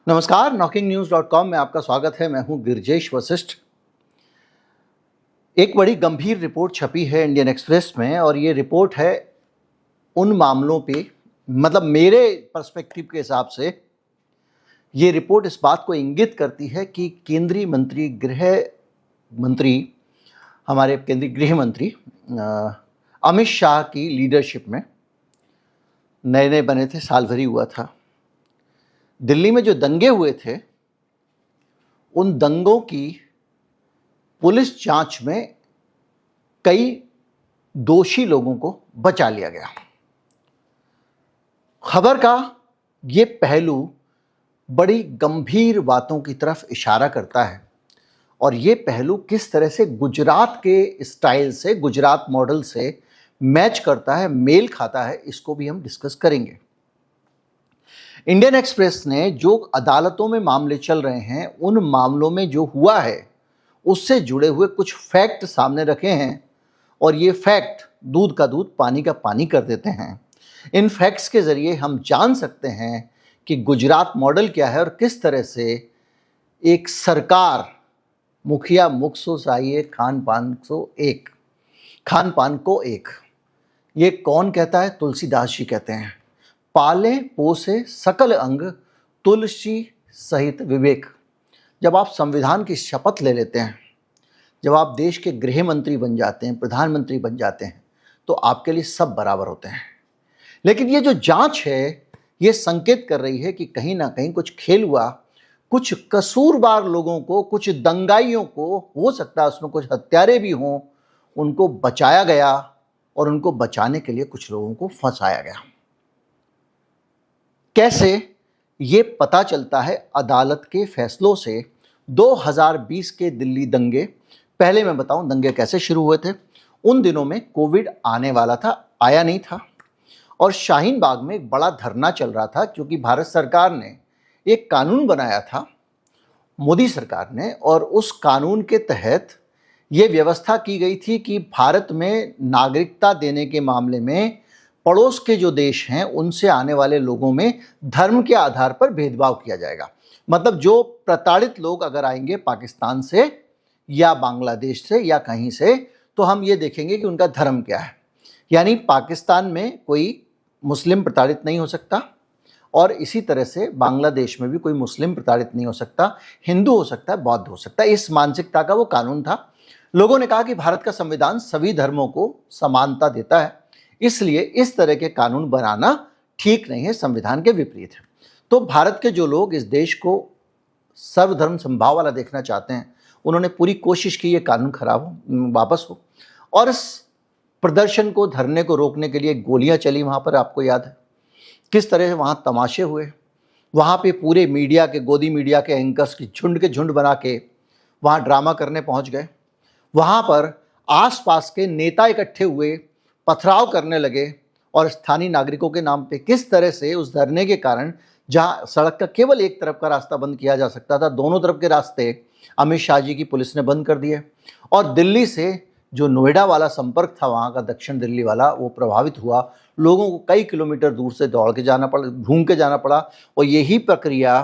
नमस्कार, knocking-news.com में आपका स्वागत है। मैं हूं गिरजेश वशिष्ठ। एक बड़ी गंभीर रिपोर्ट छपी है इंडियन एक्सप्रेस में और ये रिपोर्ट है उन मामलों पे, मतलब मेरे पर्सपेक्टिव के हिसाब से ये रिपोर्ट इस बात को इंगित करती है कि केंद्रीय गृह मंत्री अमित शाह की लीडरशिप में नए बने थे, साल भर ही हुआ था। दिल्ली में जो दंगे हुए थे, उन दंगों की पुलिस जांच में कई दोषी लोगों को बचा लिया गया। खबर का ये पहलू बड़ी गंभीर बातों की तरफ इशारा करता है और ये पहलू किस तरह से गुजरात के स्टाइल से, गुजरात मॉडल से मैच करता है, मेल खाता है, इसको भी हम डिस्कस करेंगे। इंडियन एक्सप्रेस ने जो अदालतों में मामले चल रहे हैं, उन मामलों में जो हुआ है उससे जुड़े हुए कुछ फैक्ट सामने रखे हैं और ये फैक्ट दूध का दूध पानी का पानी कर देते हैं। इन फैक्ट्स के ज़रिए हम जान सकते हैं कि गुजरात मॉडल क्या है और किस तरह से एक सरकार मुखिया मुख सो चाहिए खान पान को एक, ये कौन कहता है? तुलसीदास जी कहते हैं, पाले पोसे सकल अंग तुलसी सहित विवेक। जब आप संविधान की शपथ ले लेते हैं, जब आप देश के गृह मंत्री बन जाते हैं, प्रधानमंत्री बन जाते हैं, तो आपके लिए सब बराबर होते हैं। लेकिन ये जो जांच है, ये संकेत कर रही है कि कहीं ना कहीं कुछ खेल हुआ, कुछ कसूरवार लोगों को, कुछ दंगाइयों को, हो सकता है उसमें कुछ हत्यारे भी हों, उनको बचाया गया और उनको बचाने के लिए कुछ लोगों को फंसाया गया। कैसे? ये पता चलता है अदालत के फैसलों से। 2020 के दिल्ली दंगे, पहले मैं बताऊं दंगे कैसे शुरू हुए थे। उन दिनों में कोविड आने वाला था, आया नहीं था और शाहीन बाग में एक बड़ा धरना चल रहा था क्योंकि भारत सरकार ने एक कानून बनाया था, मोदी सरकार ने, और उस कानून के तहत ये व्यवस्था की गई थी कि भारत में नागरिकता देने के मामले में पड़ोस के जो देश हैं उनसे आने वाले लोगों में धर्म के आधार पर भेदभाव किया जाएगा। मतलब जो प्रताड़ित लोग अगर आएंगे पाकिस्तान से या बांग्लादेश से या कहीं से, तो हम ये देखेंगे कि उनका धर्म क्या है। यानी पाकिस्तान में कोई मुस्लिम प्रताड़ित नहीं हो सकता और इसी तरह से बांग्लादेश में भी कोई मुस्लिम प्रताड़ित नहीं हो सकता, हिंदू हो सकता है, बौद्ध हो सकता है। इस मानसिकता का वो कानून था। लोगों ने कहा कि भारत का संविधान सभी धर्मों को समानता देता है, इसलिए इस तरह के कानून बनाना ठीक नहीं है, संविधान के विपरीत है। तो भारत के जो लोग इस देश को सर्वधर्म समभाव वाला देखना चाहते हैं, उन्होंने पूरी कोशिश की ये कानून खराब हो, वापस हो। और इस प्रदर्शन को, धरने को रोकने के लिए गोलियां चली वहाँ पर, आपको याद है किस तरह से वहाँ तमाशे हुए। वहाँ पे पूरे मीडिया के, गोदी मीडिया के एंकर्स की झुंड के झुंड बना के वहाँ ड्रामा करने पहुँच गए। वहाँ पर आसपास के नेता इकट्ठे हुए, पथराव करने लगे और स्थानीय नागरिकों के नाम पे किस तरह से उस धरने के कारण, जहां सड़क का केवल एक तरफ का रास्ता बंद किया जा सकता था, दोनों तरफ के रास्ते अमित शाह जी की पुलिस ने बंद कर दिए और दिल्ली से जो नोएडा वाला संपर्क था, वहां का दक्षिण दिल्ली वाला, वो प्रभावित हुआ। लोगों को कई किलोमीटर दूर से दौड़ के जाना पड़ा, घूम के जाना पड़ा और यही प्रक्रिया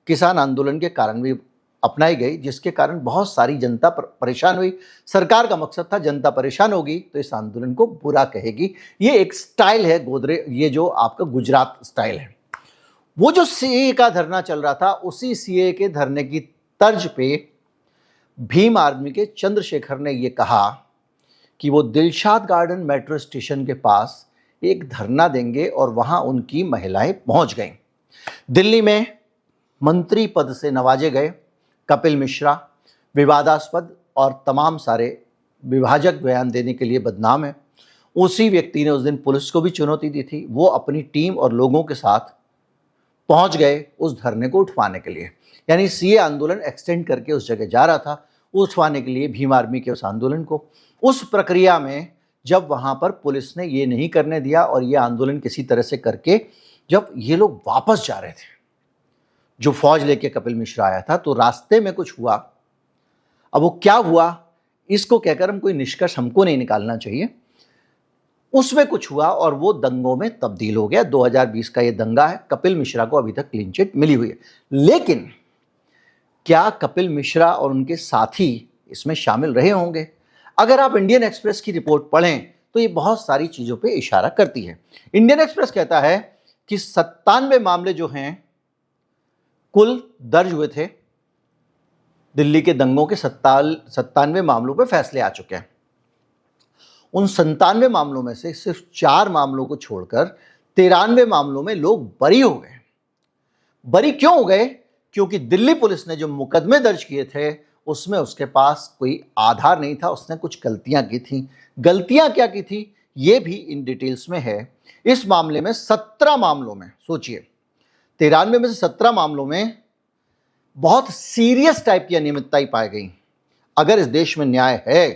किसान आंदोलन के कारण भी अपनाई गई, जिसके कारण बहुत सारी जनता परेशान हुई। सरकार का मकसद था जनता परेशान होगी तो इस आंदोलन को बुरा कहेगी। ये एक स्टाइल है ये जो आपका गुजरात स्टाइल है। वो जो सीए का धरना चल रहा था, उसी सीए के धरने की तर्ज पे भीम आर्मी के चंद्रशेखर ने ये कहा कि वो दिलशाद गार्डन मेट्रो स्टेशन के पास एक धरना देंगे और वहां उनकी महिलाएं पहुंच गईं। दिल्ली में मंत्री पद से नवाजे गए कपिल मिश्रा, विवादास्पद और तमाम सारे विभाजक बयान देने के लिए बदनाम है। उसी व्यक्ति ने उस दिन पुलिस को भी चुनौती दी थी। वो अपनी टीम और लोगों के साथ पहुंच गए उस धरने को उठवाने के लिए। यानी सीए आंदोलन एक्सटेंड करके उस जगह जा रहा था, उठवाने के लिए भीम आर्मी के उस आंदोलन को। उस प्रक्रिया में जब वहां पर पुलिस ने ये नहीं करने दिया और ये आंदोलन किसी तरह से करके जब ये लोग वापस जा रहे थे, जो फौज लेके कपिल मिश्रा आया था, तो रास्ते में कुछ हुआ। अब वो क्या हुआ, इसको कहकर हम कोई निष्कर्ष हमको नहीं निकालना चाहिए। उसमें कुछ हुआ और वो दंगों में तब्दील हो गया। 2020 का ये दंगा है। कपिल मिश्रा को अभी तक क्लीन चिट मिली हुई है, लेकिन क्या कपिल मिश्रा और उनके साथी इसमें शामिल रहे होंगे? अगर आप इंडियन एक्सप्रेस की रिपोर्ट पढ़ें तो ये बहुत सारी चीजों पे इशारा करती है। इंडियन एक्सप्रेस कहता है कि 97 मामले जो हैं कुल दर्ज हुए थे। दिल्ली के दंगों के 97 मामलों पे फैसले आ चुके हैं। उन 97 मामलों में से सिर्फ 4 मामलों को छोड़कर 93 मामलों में लोग बरी हो गए। बरी क्यों हो गए? क्योंकि दिल्ली पुलिस ने जो मुकदमे दर्ज किए थे उसमें उसके पास कोई आधार नहीं था, उसने कुछ गलतियां की थी। गलतियां क्या की थी ये भी इन डिटेल्स में है। इस मामले में 17 मामलों में, सोचिए 93 में से 17 मामलों में बहुत सीरियस टाइप की अनियमितताएं पाई गई। अगर इस देश में न्याय है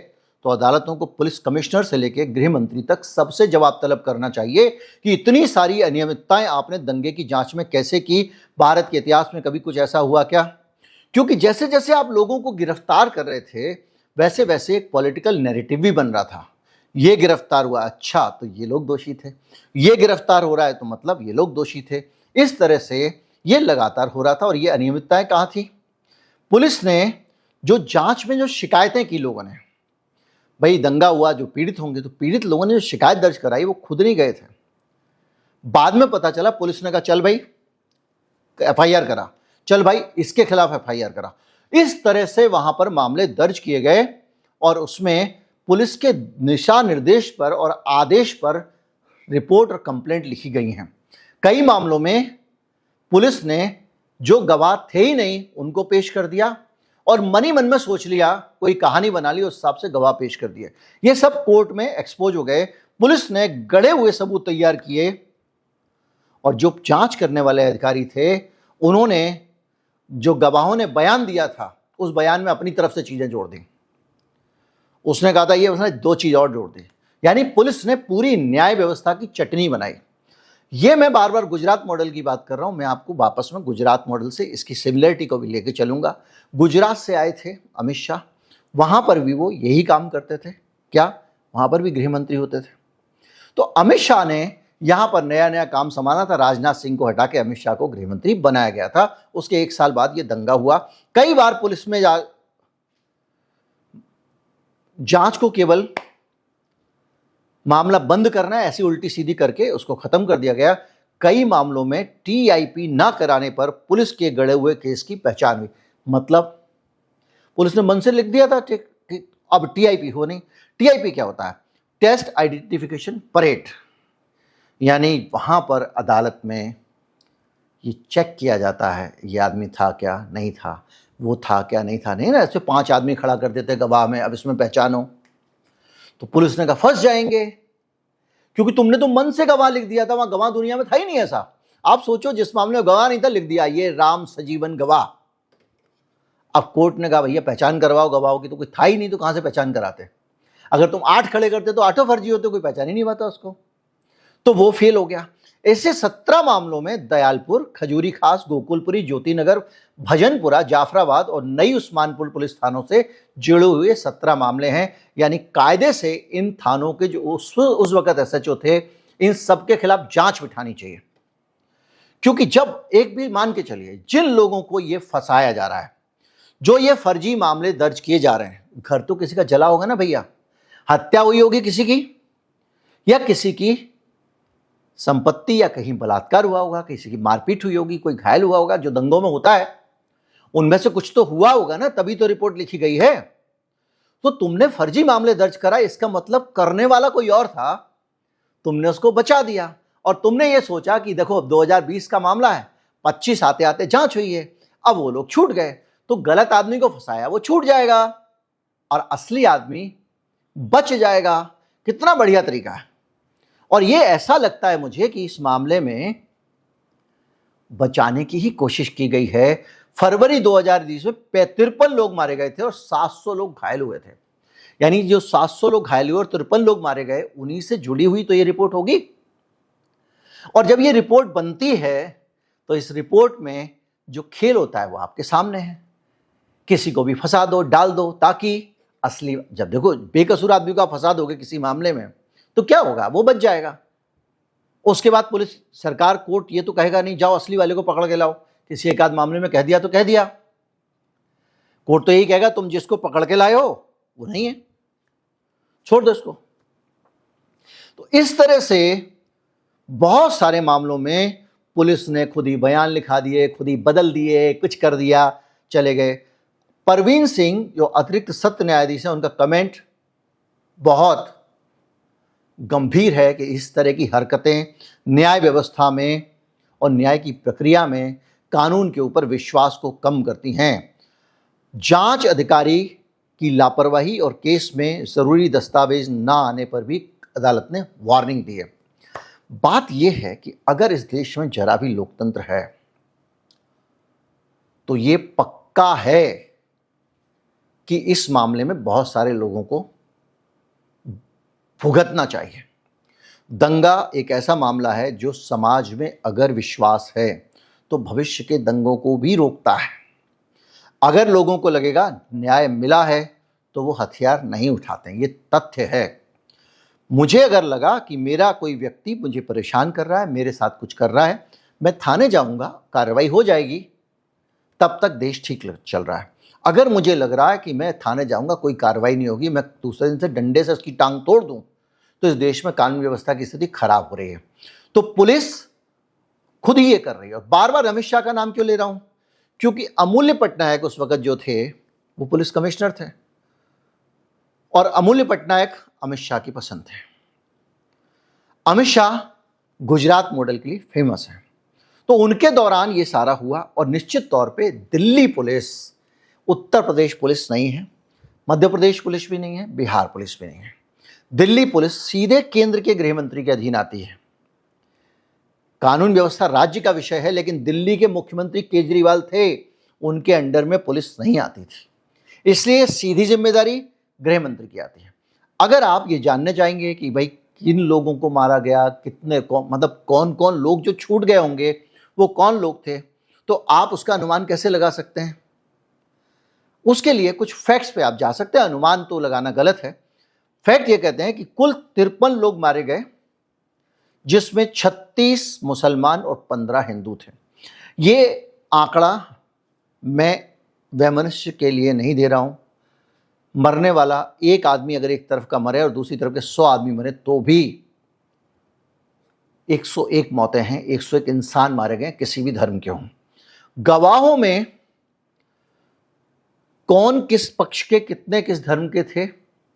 तो अदालतों को पुलिस कमिश्नर से लेकर गृह मंत्री तक सबसे जवाब तलब करना चाहिए कि इतनी सारी अनियमितताएं आपने दंगे की जांच में कैसे की। भारत के इतिहास में कभी कुछ ऐसा हुआ क्या? क्योंकि जैसे जैसे आप लोगों को गिरफ्तार कर रहे थे वैसे वैसे एक पॉलिटिकल नैरेटिव भी बन रहा था। ये गिरफ्तार हुआ, अच्छा तो ये लोग दोषी थे, ये गिरफ्तार हो रहा है तो मतलब ये लोग दोषी थे। इस तरह से ये लगातार हो रहा था। और ये अनियमितताएं कहाँ थी? पुलिस ने जो जांच में जो शिकायतें की लोगों ने, भाई दंगा हुआ, जो पीड़ित होंगे, तो पीड़ित लोगों ने जो शिकायत दर्ज कराई वो खुद नहीं गए थे। बाद में पता चला, पुलिस ने कहा चल भाई एफआईआर करा, चल भाई इसके खिलाफ एफआईआर करा। इस तरह से वहां पर मामले दर्ज किए गए और उसमें पुलिस के दिशा निर्देश पर और आदेश पर रिपोर्ट और कंप्लेंट लिखी गई हैं। कई मामलों में पुलिस ने जो गवाह थे ही नहीं उनको पेश कर दिया और मन में सोच लिया, कोई कहानी बना ली, उस हिसाब से गवाह पेश कर दिए। ये सब कोर्ट में एक्सपोज हो गए। पुलिस ने गढ़े हुए सबूत तैयार किए और जो जांच करने वाले अधिकारी थे उन्होंने जो गवाहों ने बयान दिया था उस बयान में अपनी तरफ से चीजें जोड़ दी। उसने कहा था ये, उसने 2 चीज और जोड़ दी। यानी पुलिस ने पूरी न्याय व्यवस्था की चटनी बनाई। ये मैं बार बार गुजरात मॉडल की बात कर रहा हूं। मैं आपको वापस में गुजरात मॉडल से इसकी सिमिलरिटी को भी लेके चलूंगा। गुजरात से आए थे अमित शाह, वहां पर भी वो यही काम करते थे। क्या? वहां पर भी गृह मंत्री होते थे। तो अमित शाह ने यहां पर नया नया काम संभाला था। राजनाथ सिंह को हटा के अमित शाह को गृह मंत्री बनाया गया था। उसके 1 साल बाद ये दंगा हुआ। कई बार पुलिस में जांच को केवल मामला बंद करना है ऐसी उल्टी सीधी करके उसको खत्म कर दिया गया। कई मामलों में टीआईपी ना कराने पर पुलिस के गड़े हुए केस की पहचान हुई। मतलब पुलिस ने मन से लिख दिया था अब टीआईपी हो नहीं। टीआईपी क्या होता है? Test identification parade. यानी वहां पर अदालत में ये चेक किया जाता है ये आदमी था क्या नहीं था, वो था क्या नहीं था। नहीं ना, ऐसे 5 आदमी खड़ा कर देते गवाह में, अब इसमें पहचानो। तो पुलिस ने कहा फंस जाएंगे क्योंकि तुमने तो मन से गवाह लिख दिया था, वहां गवाह दुनिया में था ही नहीं ऐसा। आप सोचो, जिस मामले में गवाह नहीं था लिख दिया ये राम सजीवन गवाह। अब कोर्ट ने कहा भैया पहचान करवाओ गवाहों की, तो कोई था ही नहीं तो कहां से पहचान कराते? अगर तुम 8 खड़े करते तो 8 फर्जी होते, कोई पहचान ही नहीं पाता उसको। तो वो फेल हो गया। ऐसे 17 मामलों में दयालपुर, खजूरी खास, गोकुलपुरी, ज्योतिनगर, भजनपुरा, जाफराबाद और नई उस्मानपुर पुलिस थानों से जुड़े हुए 17 मामले हैं। यानी कायदे से इन थानों के जो उस वक्त एसएचओ थे, इन सबके खिलाफ जांच बिठानी चाहिए। क्योंकि जब एक भी मान के चलिए जिन लोगों को ये फंसाया जा रहा है, जो ये फर्जी मामले दर्ज किए जा रहे हैं, घर तो किसी का जला होगा ना भैया, हत्या हुई होगी किसी की, या किसी की संपत्ति, या कहीं बलात्कार हुआ होगा, किसी की मारपीट हुई होगी, कोई घायल हुआ होगा। जो दंगों में होता है उनमें से कुछ तो हुआ होगा ना, तभी तो रिपोर्ट लिखी गई है। तो तुमने फर्जी मामले दर्ज करा, इसका मतलब करने वाला कोई और था, तुमने उसको बचा दिया। और तुमने ये सोचा कि देखो अब 2020 का मामला है, 25 आते आते जांच हुई है, अब वो लोग छूट गए, तो गलत आदमी को फंसाया वो छूट जाएगा और असली आदमी बच जाएगा। कितना बढ़िया तरीका है। और ये ऐसा लगता है मुझे कि इस मामले में बचाने की ही कोशिश की गई है। फरवरी 2020 में 53 लोग मारे गए थे और 700 लोग घायल हुए थे। यानी जो 700 लोग घायल हुए और 53 लोग मारे गए, उन्हीं से जुड़ी हुई तो ये रिपोर्ट होगी। और जब ये रिपोर्ट बनती है तो इस रिपोर्ट में जो खेल होता है वो आपके सामने है। किसी को भी फंसा दो, डाल दो, ताकि असली, जब देखो बेकसूर आदमी को आप फंसा दोगे किसी मामले में तो क्या होगा, वो बच जाएगा। उसके बाद पुलिस, सरकार, कोर्ट ये तो कहेगा नहीं जाओ असली वाले को पकड़ के लाओ, किसी एक आध मामले में कह दिया तो कह दिया। कोर्ट तो यही कहेगा तुम जिसको पकड़ के लाए हो वो नहीं है, छोड़ दो इसको। तो इस तरह से बहुत सारे मामलों में पुलिस ने खुद ही बयान लिखा दिए, खुद ही बदल दिए, कुछ कर दिया, चले गए। परवीन सिंह जो अतिरिक्त सत्र न्यायाधीश हैं, उनका कमेंट बहुत गंभीर है कि इस तरह की हरकतें न्याय व्यवस्था में और न्याय की प्रक्रिया में कानून के ऊपर विश्वास को कम करती हैं। जांच अधिकारी की लापरवाही और केस में जरूरी दस्तावेज ना आने पर भी अदालत ने वार्निंग दी है। बात यह है कि अगर इस देश में जरा भी लोकतंत्र है तो ये पक्का है कि इस मामले में बहुत सारे लोगों को भुगतना चाहिए। दंगा एक ऐसा मामला है जो समाज में अगर विश्वास है तो भविष्य के दंगों को भी रोकता है। अगर लोगों को लगेगा न्याय मिला है तो वो हथियार नहीं उठाते, ये तथ्य है। मुझे अगर लगा कि मेरा कोई व्यक्ति मुझे परेशान कर रहा है, मेरे साथ कुछ कर रहा है, मैं थाने जाऊंगा, कार्रवाई हो जाएगी, तब तक देश ठीक चल रहा है। अगर मुझे लग रहा है कि मैं थाने जाऊंगा, कोई कार्रवाई नहीं होगी, मैं दूसरे दिन से डंडे से उसकी टांग तोड़ दूं, तो इस देश में कानून व्यवस्था की स्थिति खराब हो रही है। तो पुलिस खुद ही ये कर रही है। और बार बार अमित शाह का नाम क्यों ले रहा हूं? क्योंकि अमूल्य पटनायक उस वक्त जो थे वो पुलिस कमिश्नर थे और अमूल्य पटनायक अमित शाह की पसंद थे। अमित शाह गुजरात मॉडल के लिए फेमस है, तो उनके दौरान ये सारा हुआ। और निश्चित तौर पे दिल्ली पुलिस उत्तर प्रदेश पुलिस नहीं है, मध्य प्रदेश पुलिस भी नहीं है, बिहार पुलिस भी नहीं है। दिल्ली पुलिस सीधे केंद्र के गृह मंत्री के अधीन आती है। कानून व्यवस्था राज्य का विषय है, लेकिन दिल्ली के मुख्यमंत्री केजरीवाल थे, उनके अंडर में पुलिस नहीं आती थी, इसलिए सीधी जिम्मेदारी गृह मंत्री की आती है। अगर आप ये जानने चाहेंगे कि भाई किन लोगों को मारा गया, कितने मतलब कौन कौन लोग जो छूट गए होंगे वो कौन लोग थे, तो आप उसका अनुमान कैसे लगा सकते हैं? उसके लिए कुछ फैक्ट्स पे आप जा सकते हैं। अनुमान तो लगाना गलत है। फैक्ट ये कहते हैं कि कुल 53 लोग मारे गए, जिसमें 36 मुसलमान और 15 हिंदू थे। ये आंकड़ा मैं वैमनस्य के लिए नहीं दे रहा हूं। मरने वाला एक आदमी अगर एक तरफ का मरे और दूसरी तरफ के 100 आदमी मरे तो भी 101 मौतें हैं, 101 इंसान मारे गए, किसी भी धर्म के हों। गवाहों में कौन किस पक्ष के, कितने किस धर्म के थे,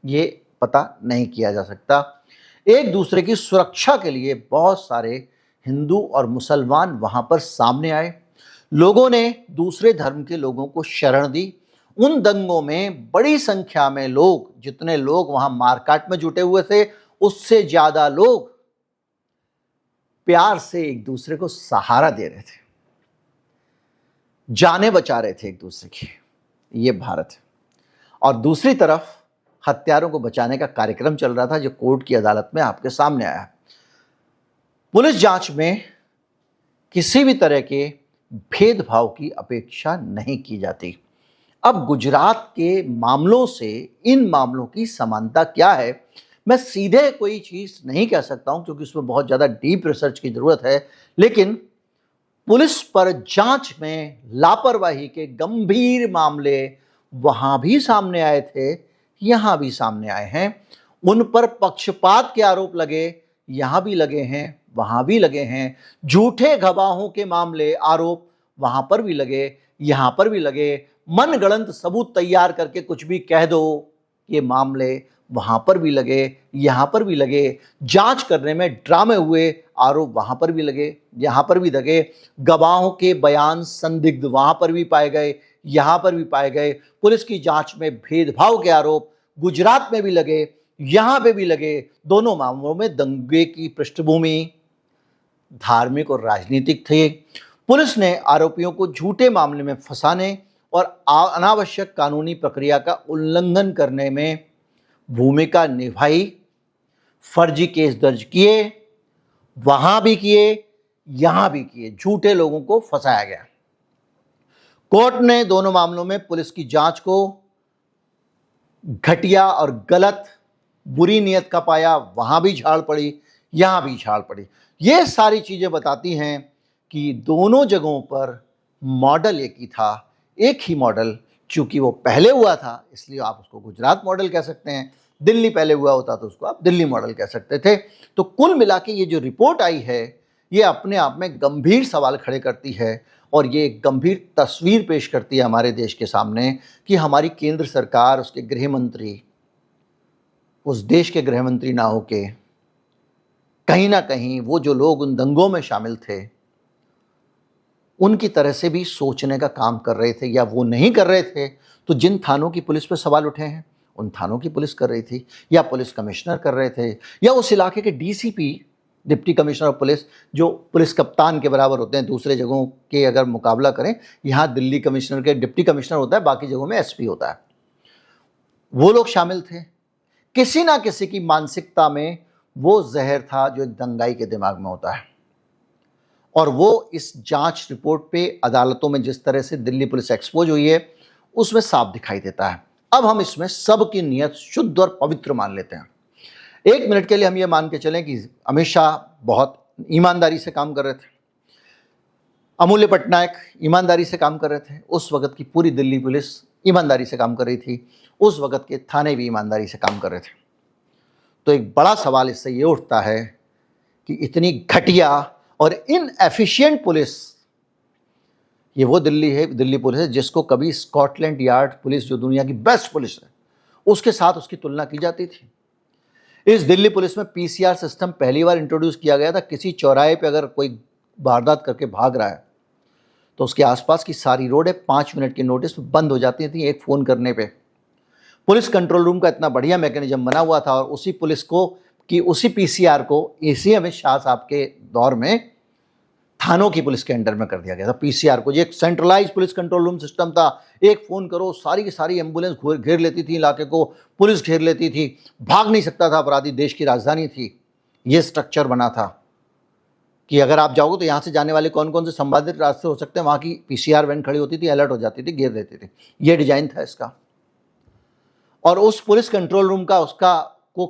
ये पता नहीं किया जा सकता। एक दूसरे की सुरक्षा के लिए बहुत सारे हिंदू और मुसलमान वहां पर सामने आए। लोगों ने दूसरे धर्म के लोगों को शरण दी। उन दंगों में बड़ी संख्या में लोग, जितने लोग वहां मारकाट में जुटे हुए थे, उससे ज्यादा लोग प्यार से एक दूसरे को सहारा दे रहे थे, जानें बचा रहे थे एक दूसरे की। ये भारत है। और दूसरी तरफ हत्यारों को बचाने का कार्यक्रम चल रहा था, जो कोर्ट की अदालत में आपके सामने आया। पुलिस जांच में किसी भी तरह के भेदभाव की अपेक्षा नहीं की जाती। अब गुजरात के मामलों से इन मामलों की समानता क्या है, मैं सीधे कोई चीज नहीं कह सकता हूं, क्योंकि उसमें बहुत ज्यादा डीप रिसर्च की जरूरत है। लेकिन पुलिस पर जांच में लापरवाही के गंभीर मामले वहां भी सामने आए थे, यहां भी सामने आए हैं। उन पर पक्षपात के आरोप लगे, यहां भी लगे हैं, वहां भी लगे हैं। झूठे गवाहों के मामले, आरोप वहां पर भी लगे, यहां पर भी लगे। मनगढ़ंत सबूत तैयार करके कुछ भी कह दो, ये मामले वहां पर भी लगे, यहां पर भी लगे। जांच करने में ड्रामे हुए, आरोप वहां पर भी लगे, यहां पर भी लगे। गवाहों के बयान संदिग्ध वहां पर भी पाए गए, यहां पर भी पाए गए। पुलिस की जांच में भेदभाव के आरोप गुजरात में भी लगे, यहां पे भी लगे। दोनों मामलों में दंगे की पृष्ठभूमि धार्मिक और राजनीतिक थी। पुलिस ने आरोपियों को झूठे मामले में फंसाने और अनावश्यक कानूनी प्रक्रिया का उल्लंघन करने में भूमिका निभाई। फर्जी केस दर्ज किए, वहां भी किए, यहां भी किए। झूठे लोगों को फंसाया गया। कोर्ट ने दोनों मामलों में पुलिस की जांच को घटिया और गलत बुरी नीयत का पाया, वहां भी झाड़ पड़ी, यहां भी झाड़ पड़ी। ये सारी चीजें बताती हैं कि दोनों जगहों पर मॉडल एक ही था, एक ही मॉडल। चूंकि वो पहले हुआ था इसलिए आप उसको गुजरात मॉडल कह सकते हैं, दिल्ली पहले हुआ होता तो उसको आप दिल्ली मॉडल कह सकते थे। तो कुल मिला के ये जो रिपोर्ट आई है ये अपने आप में गंभीर सवाल खड़े करती है और ये एक गंभीर तस्वीर पेश करती है हमारे देश के सामने कि हमारी केंद्र सरकार, उसके गृह मंत्री उस देश के गृह मंत्री ना होके कहीं ना कहीं वो जो लोग उन दंगों में शामिल थे उनकी तरह से भी सोचने का काम कर रहे थे, या वो नहीं कर रहे थे तो जिन थानों की पुलिस पर सवाल उठे हैं उन थानों की पुलिस कर रही थी, या पुलिस कमिश्नर कर रहे थे, या उस इलाके के DCP, deputy commissioner of police, जो पुलिस कप्तान के बराबर होते हैं दूसरे जगहों के अगर मुकाबला करें। यहाँ दिल्ली कमिश्नर के डिप्टी कमिश्नर होता है, बाकी जगहों में एसपी होता है। वो लोग शामिल थे। किसी ना किसी की मानसिकता में वो जहर था जो एक दंगाई के दिमाग में होता है, और वो इस जांच रिपोर्ट पे अदालतों में जिस तरह से दिल्ली पुलिस एक्सपोज हुई है उसमें साफ दिखाई देता है। अब हम इसमें सबकी नीयत शुद्ध और पवित्र मान लेते हैं। एक मिनट के लिए हम ये मान के चलें कि अमित शाह बहुत ईमानदारी से काम कर रहे थे, अमूल्य पटनायक ईमानदारी से काम कर रहे थे, उस वक्त की पूरी दिल्ली पुलिस ईमानदारी से काम कर रही थी, उस वक्त के थाने भी ईमानदारी से काम कर रहे थे। तो एक बड़ा सवाल इससे ये उठता है कि इतनी घटिया और इनएफिशिएंट पुलिस, ये वो दिल्ली पुलिस है जिसको कभी स्कॉटलैंड यार्ड पुलिस, जो दुनिया की बेस्ट पुलिस है, उसके साथ उसकी तुलना की जाती थी। इस दिल्ली पुलिस में पीसीआर सिस्टम पहली बार इंट्रोड्यूस किया गया था। किसी चौराहे पे अगर कोई वारदात करके भाग रहा है तो उसके आसपास की सारी रोडें 5 मिनट के नोटिस में बंद हो जाती थी एक फ़ोन करने पे। पुलिस कंट्रोल रूम का इतना बढ़िया मैकेनिज्म बना हुआ था, और उसी पुलिस को कि उसी पीसीआर को इसी अमित शाह साहब के दौर में थानों की पुलिस के अंडर में कर दिया गया था। पीसीआर को, ये एक centralise police control room system था। एक फ़ोन करो, सारी की सारी एम्बुलेंस घेर लेती थी इलाके को, पुलिस घेर लेती थी, भाग नहीं सकता था अपराधी, देश की राजधानी थी। ये स्ट्रक्चर बना था कि अगर आप जाओगे तो यहाँ से जाने वाले कौन कौन से संभावित रास्ते हो सकते हैं, वहाँ की पीसीआर वैन खड़ी होती थी, अलर्ट हो जाती थी, घेर देती थी। ये डिजाइन था इसका। और उस पुलिस कंट्रोल रूम का उसका को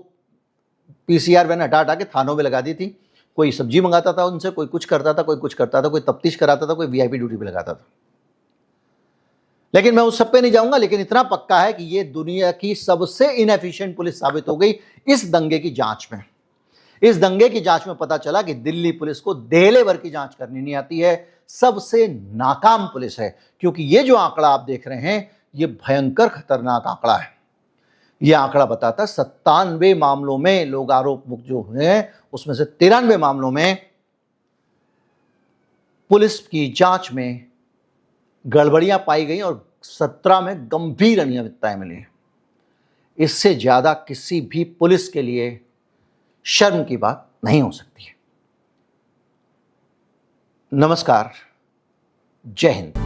पीसीआर वैन हटा हटा के थानों में लगा दी थी। कोई सब्जी मंगाता था उनसे, कोई कुछ करता था, कोई कुछ करता था, कोई तफ्तीश कराता था, कोई वीआईपी ड्यूटी पे लगाता था। लेकिन मैं उस सब पे नहीं जाऊंगा, लेकिन इतना पक्का है कि ये दुनिया की सबसे इनएफिशिएंट पुलिस साबित हो गई इस दंगे की जांच में। इस दंगे की जांच में पता चला कि दिल्ली पुलिस को देहले भर की जांच करनी नहीं आती है, सबसे नाकाम पुलिस है। क्योंकि ये जो आंकड़ा आप देख रहे हैं ये भयंकर खतरनाक आंकड़ा है। यह आंकड़ा बताता है 97 मामलों में लोग आरोप मुक्त जो हुए हैं उसमें से 93 मामलों में पुलिस की जांच में गड़बड़ियां पाई गई और 17 में गंभीर अनियमितताएं मिली। इससे ज्यादा किसी भी पुलिस के लिए शर्म की बात नहीं हो सकती है। नमस्कार, जय हिंद।